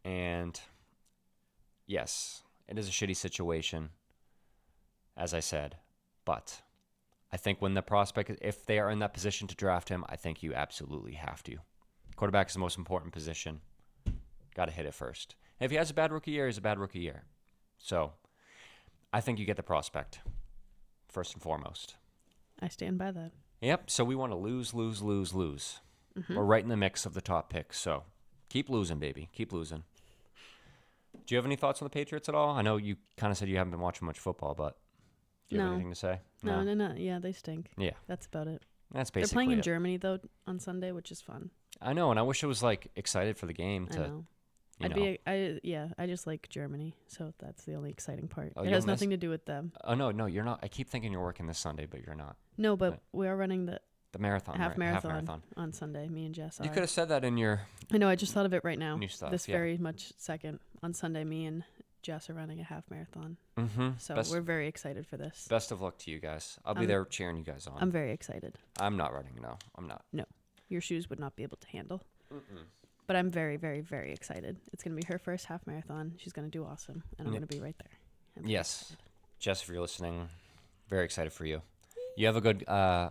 And yes, it is a shitty situation, as I said. But I think when the prospect, if they are in that position to draft him, I think you absolutely have to. Quarterback is the most important position. Got to hit it first. And if he has a bad rookie year, he's a bad rookie year. So I think you get the prospect first and foremost. I stand by that. Yep. So we want to lose. Mm-hmm. We're right in the mix of the top picks. So keep losing, baby. Keep losing. Do you have any thoughts on the Patriots at all? I know you kind of said you haven't been watching much football, but do you have anything to say? No. Yeah, they stink. Yeah. That's about it. That's basically They're playing in it. Germany, though, on Sunday, which is fun. I know, and I wish I was, like, excited for the game to, I know. I just like Germany, so that's the only exciting part. Oh, it has nothing to do with them. Oh, no, you're not. I keep thinking you're working this Sunday, but you're not. No, but we are running the marathon, half right? marathon on Sunday. Me and Jess are. You could have said that in your... I know, I just thought of it right now. New stuff, this very much second. On Sunday, me and Jess are running a half marathon. Mm-hmm. So we're very excited for this. Best of luck to you guys. I'll be there cheering you guys on. I'm very excited. I'm not running, no. I'm not. No. Your shoes would not be able to handle. Mm-mm. But I'm very, very, very excited. It's going to be her first half marathon. She's going to do awesome, and I'm going to be right there. Yes. Excited. Jess, if you're listening, very excited for you. You have a good, I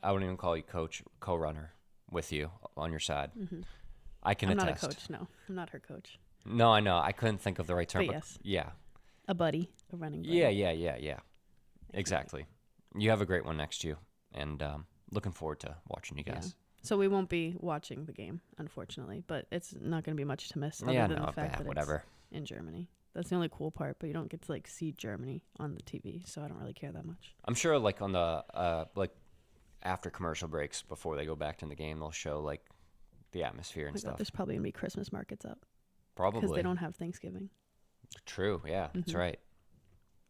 wouldn't even call you coach, co-runner with you on your side. Mm-hmm. I can I'm attest. not a coach. No, I'm not her coach. No, I know. I couldn't think of the right term. But yes. Yeah. A buddy, a running buddy. Yeah. Exactly. You have a great one next to you, and looking forward to watching you guys. Yeah. So we won't be watching the game, unfortunately, but it's not going to be much to miss other than the fact that whatever. it's in Germany. That's the only cool part, but you don't get to like see Germany on the TV, so I don't really care that much. I'm sure, like on the like after commercial breaks before they go back to the game, they'll show like the atmosphere and stuff. There's probably gonna be Christmas markets up Probably because they don't have Thanksgiving. True. Yeah, that's right.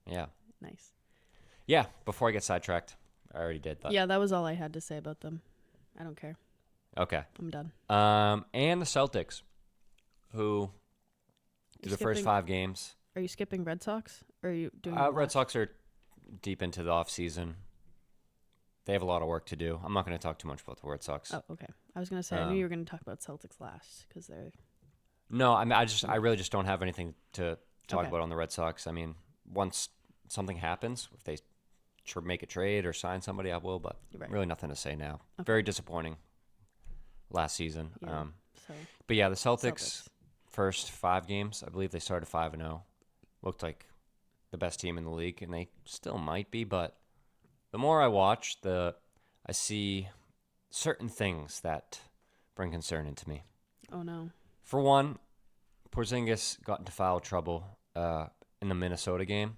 Yeah. Nice. Yeah. Before I get sidetracked, I already did that. Yeah, that was all I had to say about them. I don't care. Okay. I'm done. And the Celtics, who through the first 5 games. Are you skipping Red Sox? Or are you doing Red Sox are deep into the off season. They have a lot of work to do. I'm not going to talk too much about the Red Sox. Oh, okay. I was going to say, I knew you were going to talk about Celtics last because they're... No, I mean, I really just don't have anything to talk about on the Red Sox. I mean, once something happens, if they make a trade or sign somebody, I will, but really nothing to say now. Okay. Very disappointing last season. Yeah, but yeah, the Celtics, first 5 games, I believe they started 5-0. Looked like the best team in the league, and they still might be, but the more I watch, I see certain things that bring concern into me. Oh, no. For one, Porzingis got into foul trouble in the Minnesota game.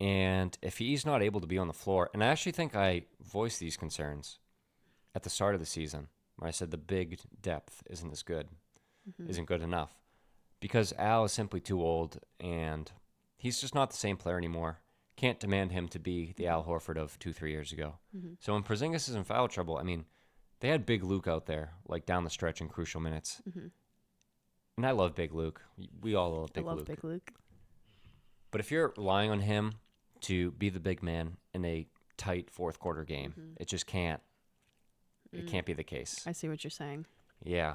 And if he's not able to be on the floor, and I actually think I voiced these concerns at the start of the season, where I said the big depth isn't as good, isn't good enough. Because Al is simply too old, and he's just not the same player anymore. Can't demand him to be the Al Horford of 2-3 years ago. So when Porzingis is in foul trouble, I mean, they had Big Luke out there, like down the stretch in crucial minutes. And I love Big Luke. We all love Big Luke. I love Big Luke. But if you're relying on him to be the big man in a tight fourth quarter game, it just can't. It can't be the case. I see what you're saying. Yeah.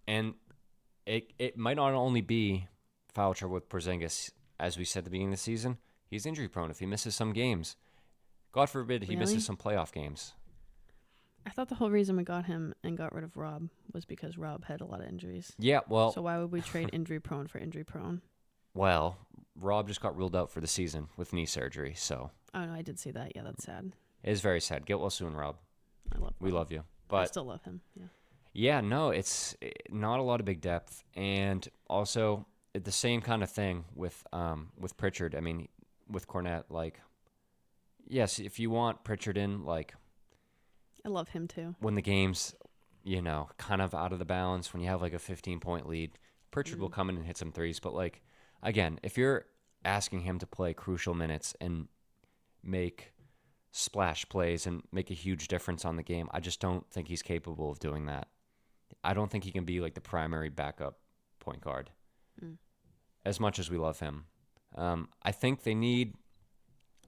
And it might not only be foul trouble with Porzingis, as we said at the beginning of the season. He's injury prone if he misses some games. God forbid he misses some playoff games. I thought the whole reason we got him and got rid of Rob was because Rob had a lot of injuries. Yeah, well... So why would we trade injury prone for injury prone? Well, Rob just got ruled out for the season with knee surgery, so... Oh, no, I did see that. Yeah, that's sad. It is very sad. Get well soon, Rob. We love you. But I still love him, yeah. Yeah, no, it's not a lot of big depth. And also, the same kind of thing with Pritchard. I mean, with Cornette, like... Yes, if you want Pritchard in, like... I love him too. When the game's, kind of out of the balance, when you have like a 15-point lead, Pritchard will come in and hit some threes. But like, again, if you're asking him to play crucial minutes and make splash plays and make a huge difference on the game, I just don't think he's capable of doing that. I don't think he can be like the primary backup point guard. As much as we love him. I think they need,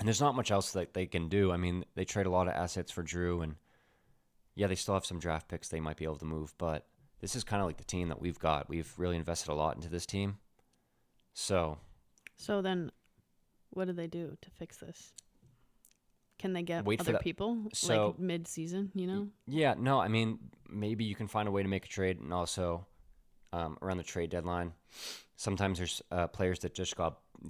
and there's not much else that they can do. I mean, they trade a lot of assets for Drew, and yeah, they still have some draft picks they might be able to move, but this is kind of like the team that we've got. We've really invested a lot into this team. So then what do they do to fix this? Can they get Wait for other that- people So- like mid-season, Yeah, no, I mean, maybe you can find a way to make a trade, and also around the trade deadline, sometimes there's players that just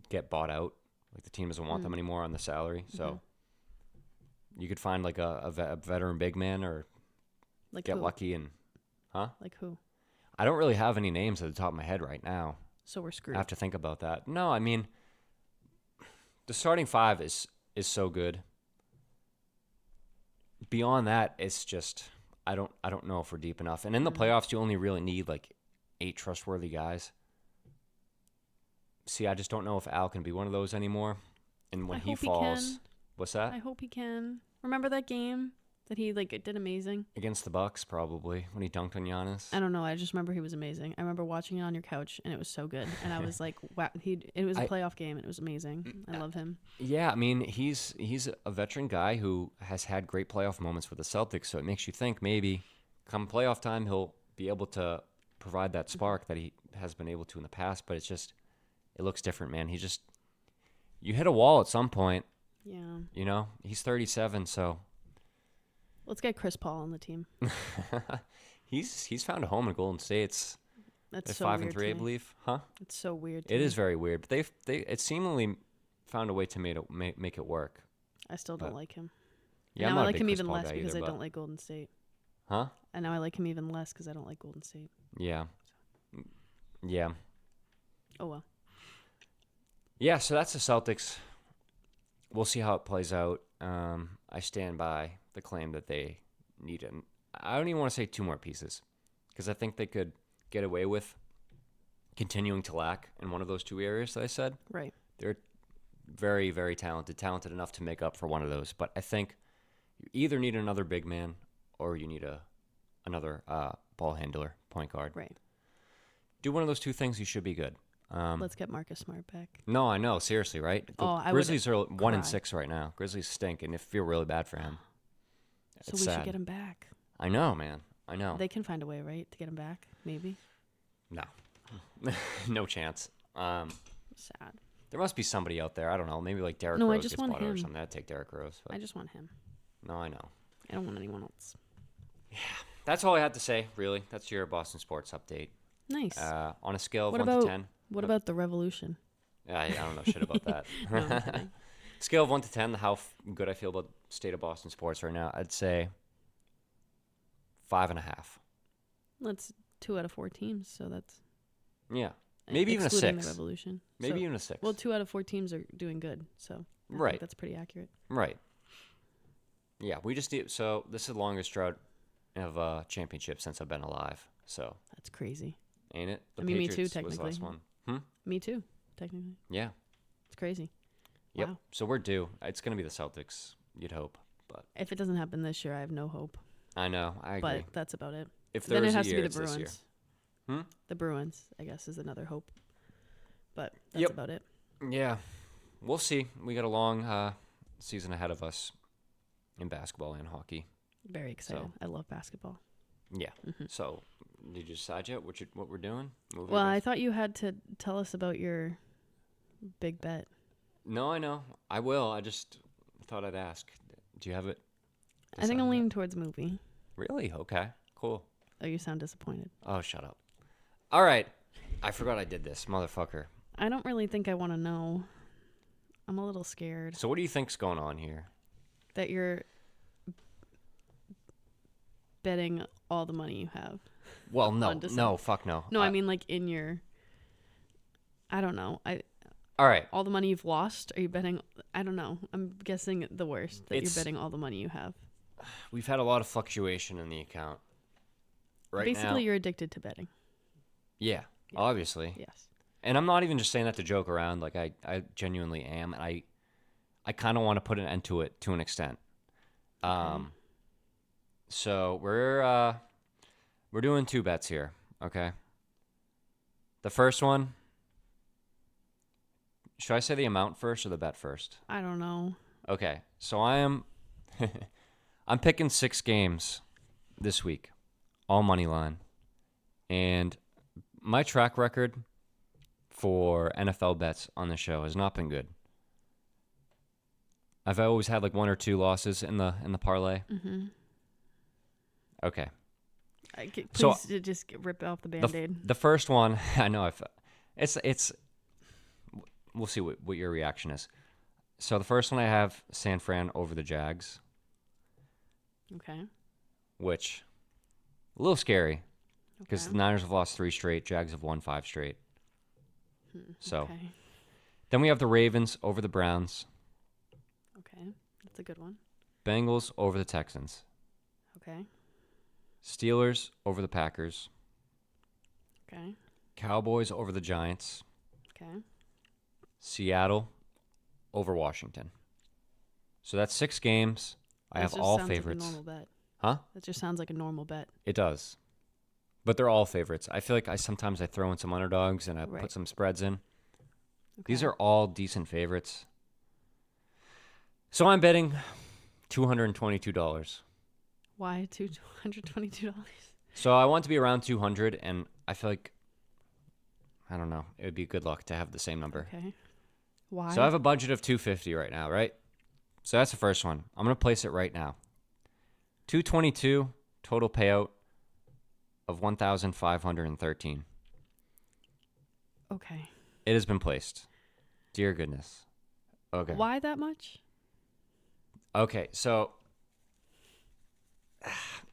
get bought out. Like the team doesn't want them anymore on the salary, so you could find like a veteran big man or Like get who? lucky and, Like who? I don't really have any names at the top of my head right now. So we're screwed. I have to think about that. No, I mean, the starting 5 is so good. Beyond that, it's just I don't know if we're deep enough. And in the playoffs, you only really need like 8 trustworthy guys. See, I just don't know if Al can be one of those anymore. And when I he hope falls, he can. what's that? I hope he can. Remember that game that he did amazing? Against the Bucks, probably when he dunked on Giannis. I don't know. I just remember he was amazing. I remember watching it on your couch, and it was so good. And I was like, wow, it was a playoff game, and it was amazing. I love him. Yeah, I mean, he's a veteran guy who has had great playoff moments with the Celtics, so it makes you think maybe come playoff time he'll be able to provide that spark that he has been able to in the past, but it looks different, man. You hit a wall at some point. Yeah. He's 37, so Let's get Chris Paul on the team. He's found a home in Golden State. They're That's so 5 weird and 3, I to me. believe. Huh? It's so weird to It me. is very weird, but it seemingly found a way to make it work. I still don't but- like him. Yeah, And I'm now not I a like big him Chris even Paul less guy because either, I but- don't like Golden State. Huh? And now I like him even less because I don't like Golden State. Yeah. Yeah. Oh well. Yeah, so that's the Celtics. We'll see how it plays out. I stand by the claim that they need I don't even want to say 2 more pieces because I think they could get away with continuing to lack in one of those 2 areas that I said. Right. They're very, very talented enough to make up for one of those. But I think you either need another big man or you need another ball handler, point guard. Right. Do one of those 2 things, you should be good. Let's get Marcus Smart back. No, I know. Seriously, right? The I would Grizzlies are 1 cry. and 6 right now. Grizzlies stink, and I feel really bad for him. So It's we sad. should get him back. I know, man. I know. They can find a way, right, to get him back? Maybe. No. No chance. Sad. There must be somebody out there. I don't know. Maybe like Derrick No, I Rose just gets want bought out or him. something. I'd take Derrick Rose. But I just want him. no, I know. I don't want anyone else. That's all I had to say, really. That's your Boston sports update. Nice. On a scale of What 1 about- to 10. What about the revolution? I don't know shit about that. No, I'm kidding. Scale of 1 to 10, how good I feel about the state of Boston sports right now, I'd say 5.5. That's 2 out of 4 teams, so that's Yeah. Maybe even a excluding 6. The revolution. Maybe So- even a 6. Well, 2 out of 4 teams are doing good, so I think Right. that's pretty accurate. Right. Yeah, we just did. So this is the longest drought of championship since I've been alive. So That's crazy. ain't it? The I mean, me too, Patriots was the last technically. one. Me too, technically. Yeah. It's crazy. Yep. Wow. So we're due. It's gonna be the Celtics. You'd hope, but If it doesn't happen this year, I have no hope. I know. I agree. But that's about it. If Then there's it a has to year, be it's the this year. Bruins. The Bruins, I guess, is another hope. But that's Yep. about it. Yeah. We'll see. We got a long season ahead of us in basketball and hockey. Very excited. So- I love basketball. Yeah. So did you decide yet what we're doing? Moving Well, back? I thought you had to tell us about your big bet. No, I know. I will. I just thought I'd ask. Do you have it? I think I'm decided leaning towards movie. yet? Really? Okay. Cool. Oh, you sound disappointed. Oh, shut up. All right. I forgot I did this, motherfucker. I don't really think I want to know. I'm a little scared So what do you think's going on here? that you're betting all the money you have. Well, no. On December. No, fuck no. No, I mean like in your. I don't know. All right. All the money you've lost. Are you betting? I don't know. I'm guessing the worst that It's- you're betting all the money you have. We've had a lot of fluctuation in the account. Right Basically, now. you're addicted to betting. Yeah, Yeah. obviously. Yes. And I'm not even just saying that to joke around. Like I genuinely am, and I kind of want to put an end to it to an extent. So we're doing 2 bets here. Okay. The first one. Should I say the amount first or the bet first? I don't know. Okay. So I am. I'm picking 6 games this week, all money line, and my track record for NFL bets on the show has not been good. I've always had like 1 or 2 losses in the parlay. Mm-hmm. Okay. Please So- just rip off the The, Band-Aid. the first one, I know it's we'll see what your reaction is. So the first one I have San Fran over the Jags, Okay. which a little scary because Okay. the Niners have lost 3 straight, Jags have won 5 straight. So Okay. then we have the Ravens over the Browns, Okay. That's a good one. Bengals over the Texans, Okay. Steelers over the Packers, Okay. Cowboys over the Giants, Okay. Seattle over Washington. So that's 6 games. I That have just all sounds favorites. Like a normal bet. Huh? That just sounds like a normal bet. It does. But they're all favorites. I feel like I sometimes throw in some underdogs and I Right. put some spreads in. Okay. These are all decent favorites. So I'm betting $222. Why $222? So I want to be around 200, and I feel like, I don't know, it would be good luck to have the same number. Okay. Why? So I have a budget of 250 right now, right? So that's the first one. I'm going to place it right now. 222 total payout of 1,513. Okay. It has been placed. Dear goodness. Okay. Why that much? Okay, so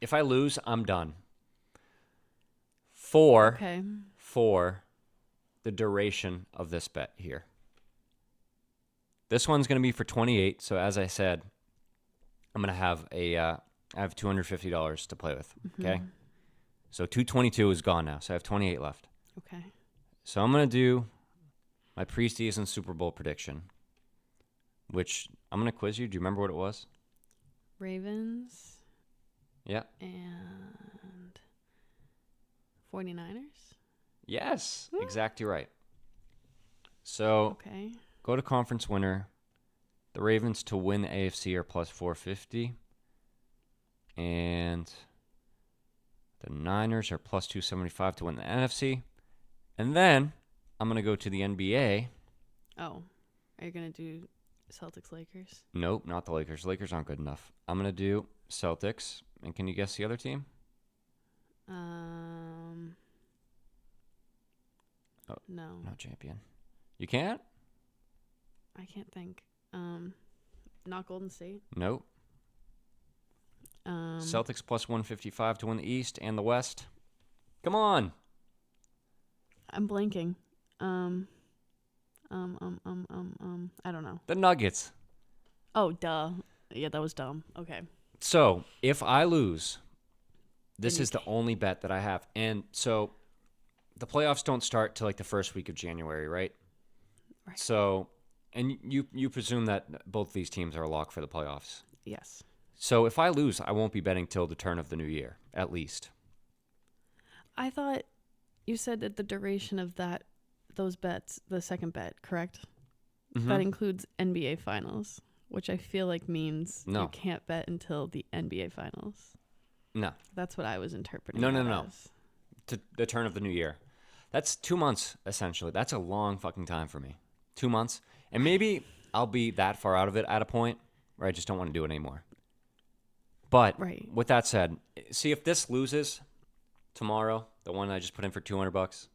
if I lose, I'm done. For the duration of this bet here. This one's going to be for 28. So as I said, I'm going to have I have $250 to play with. Okay. So 222 is gone now. So I have 28 left. Okay. So I'm going to do my preseason Super Bowl prediction, which I'm going to quiz you. Do you remember what it was? Ravens. Yeah. And 49ers. Yes, exactly right. So go to conference winner. The Ravens to win the AFC are plus 450. And the Niners are plus 275 to win the NFC. And then I'm going to go to the NBA. Oh, are you going to do Celtics Lakers? Nope, not the Lakers. Lakers aren't good enough. I'm going to do Celtics. And can you guess the other team? No. No champion. You can't? I can't think. Not Golden State. Nope. Celtics plus 155 to win the East and the West. Come on. I'm blanking. I don't know. The Nuggets. Oh, duh. Yeah, that was dumb. Okay. So, if I lose, this Then is the only bet that I have. And so, the playoffs don't start till like the first week of January, right? Right. So, and you presume that both these teams are a lock for the playoffs. Yes. So, if I lose, I won't be betting till the turn of the new year, at least. I thought you said that the duration of those bets, the second bet, correct? Mm-hmm. That includes NBA Finals, which I feel like means No. you can't bet until the NBA Finals. No. That's what I was interpreting. No. To the turn of the new year. That's 2 months, essentially. That's a long fucking time for me. 2 months. And maybe I'll be that far out of it at a point where I just don't want to do it anymore. But with that said, see if this loses tomorrow, the one I just put in for $200,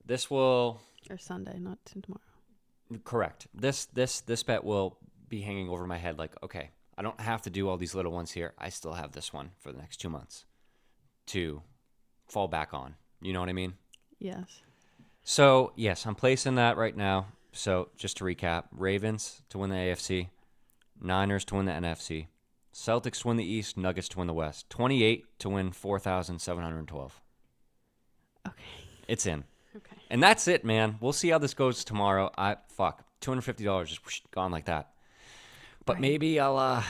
this will... Or Sunday, not tomorrow. Correct. This bet will be hanging over my head like, okay, I don't have to do all these little ones here. I still have this one for the next 2 months to fall back on. You know what I mean? Yes. So, yes, I'm placing that right now. So, just to recap, Ravens to win the AFC, Niners to win the NFC, Celtics to win the East, Nuggets to win the West. 28 to win 4,712. Okay. It's in. Okay. And that's it, man. We'll see how this goes tomorrow. $250 just gone like that. But maybe I'll,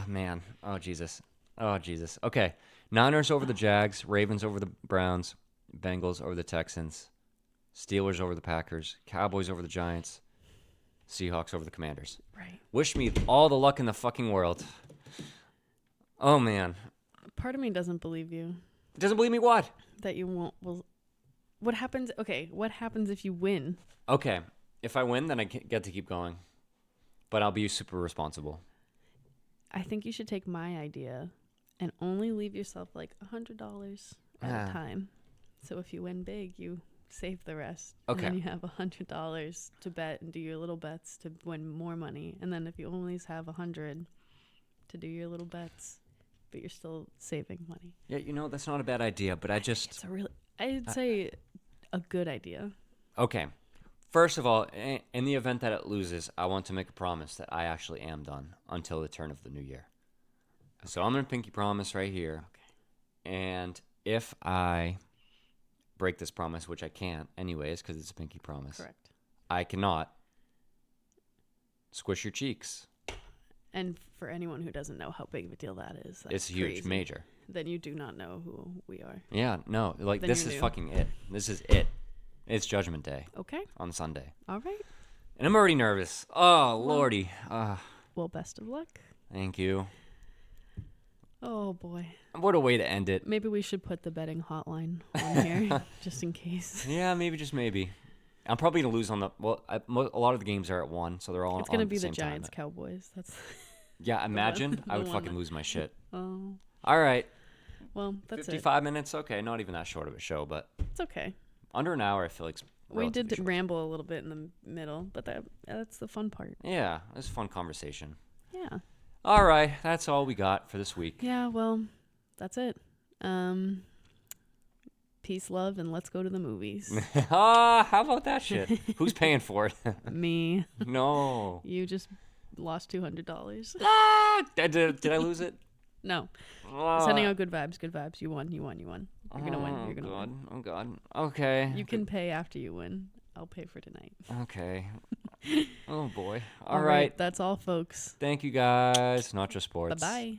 man. Oh, Jesus. Okay. Niners over the Jags, Ravens over the Browns, Bengals over the Texans, Steelers over the Packers, Cowboys over the Giants, Seahawks over the Commanders. Right. Wish me all the luck in the fucking world. Oh, man. Part of me doesn't believe you. Doesn't believe me what? That you won't. Well, what happens? Okay, what happens if you win? Okay. If I win, then I get to keep going. But I'll be super responsible. I think you should take my idea and only leave yourself like $100 at a time. So if you win big, you save the rest. Okay. And then you have $100 to bet and do your little bets to win more money. And then if you only have $100 to do your little bets, but you're still saving money. Yeah, that's not a bad idea, but I'd say a good idea. Okay. First of all, in the event that it loses, I want to make a promise that I actually am done until the turn of the new year. Okay. So I'm going to pinky promise right here. Okay. And if I break this promise, which I can't anyways because it's a pinky promise. Correct. I cannot squish your cheeks. And for anyone who doesn't know how big of a deal that is, it's huge, crazy. Major. Then you do not know who we are. Yeah, no, like Then this is fucking it. This is it. It's Judgment Day. Okay. On Sunday. All right. And I'm already nervous. Oh, Lordy. Well, best of luck. Thank you. Oh, boy. What a way to end it. Maybe we should put the betting hotline on here, just in case. Yeah, maybe. I'm probably going to lose on a lot of the games are at 1, so they're all It's going to be the the same Giants time. Cowboys. That's Yeah, imagine. I the would one fucking that- lose my shit. Oh, All right. well, that's it. 55 minutes. Okay, not even that short of a show, but It's okay. under an hour, I feel like it's We relatively did short. ramble a little bit in the middle, but that's the fun part. Yeah, it was a fun conversation. Yeah. All right, that's all we got for this week. Yeah, well, that's it. Peace, love, and let's go to the movies. How about that shit? Who's paying for it? Me. No. You just lost $200. Did I lose it? No. Ah. Sending out good vibes, good vibes. You won, you won, you won. You're gonna win. You're gonna God. win. Oh god. Okay. You can pay after you win. I'll pay for tonight. Okay. Oh boy. All All right. That's all, folks. Thank you guys. Not just sports. Bye-bye.